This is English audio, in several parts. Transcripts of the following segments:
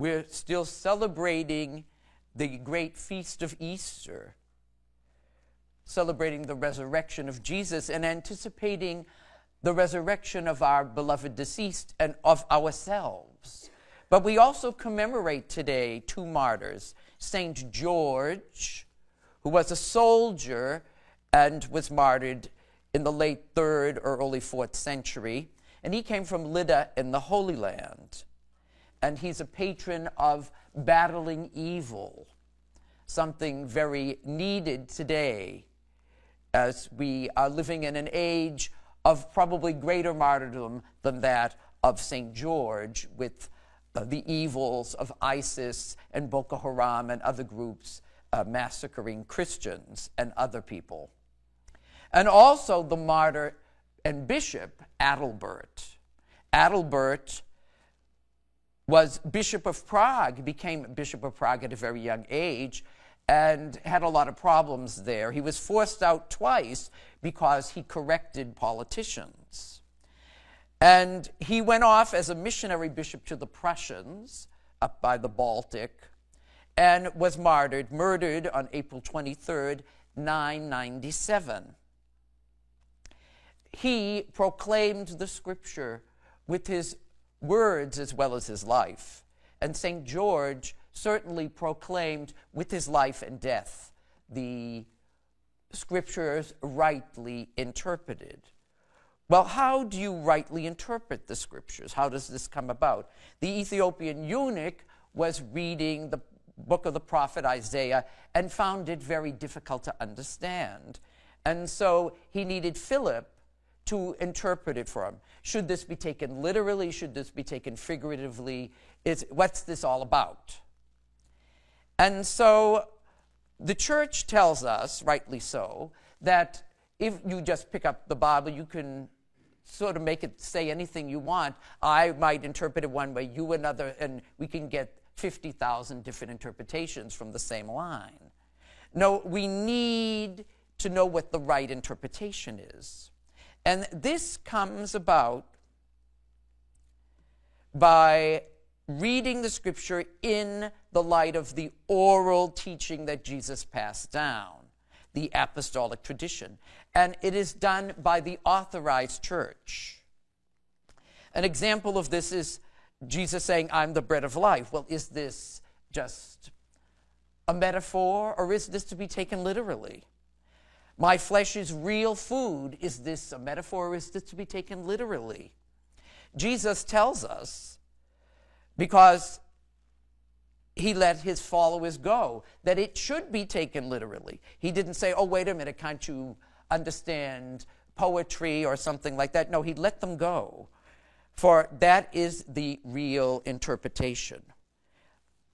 We're still celebrating the great feast of Easter, celebrating the resurrection of Jesus and anticipating the resurrection of our beloved deceased and of ourselves. But we also commemorate today two martyrs, St. George, who was a soldier and was martyred in the late 3rd or early 4th century, and he came from Lydda in the Holy Land. And he's a patron of battling evil, something very needed today as we are living in an age of probably greater martyrdom than that of St. George, with the evils of ISIS and Boko Haram and other groups massacring Christians and other people. And also the martyr and bishop Adalbert. Adalbert was Bishop of Prague, became Bishop of Prague at a very young age, and had a lot of problems there. He was forced out twice because he corrected politicians. And he went off as a missionary bishop to the Prussians up by the Baltic and was murdered on April 23rd, 997. He proclaimed the scripture with his words as well as his life. And St. George certainly proclaimed with his life and death the scriptures rightly interpreted. Well, how do you rightly interpret the scriptures? How does this come about? The Ethiopian eunuch was reading the book of the prophet Isaiah and found it very difficult to understand. And so he needed Philip to interpret it for him. Should this be taken literally? Should this be taken figuratively? What's this all about? And so the church tells us, rightly so, that if you just pick up the Bible, you can sort of make it say anything you want. I might interpret it one way, you another, and we can get 50,000 different interpretations from the same line. No, we need to know what the right interpretation is. And this comes about by reading the scripture in the light of the oral teaching that Jesus passed down, the apostolic tradition. And it is done by the authorized church. An example of this is Jesus saying, I'm the bread of life. Well, is this just a metaphor, or is this to be taken literally? My flesh is real food. Is this a metaphor, or is this to be taken literally? Jesus tells us, because he let his followers go, that it should be taken literally. He didn't say, oh, wait a minute, can't you understand poetry or something like that? No, he let them go, for that is the real interpretation.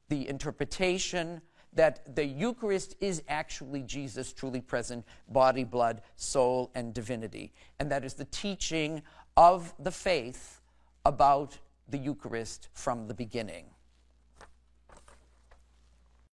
The interpretation that the Eucharist is actually Jesus truly present, body, blood, soul, and divinity. And that is the teaching of the faith about the Eucharist from the beginning.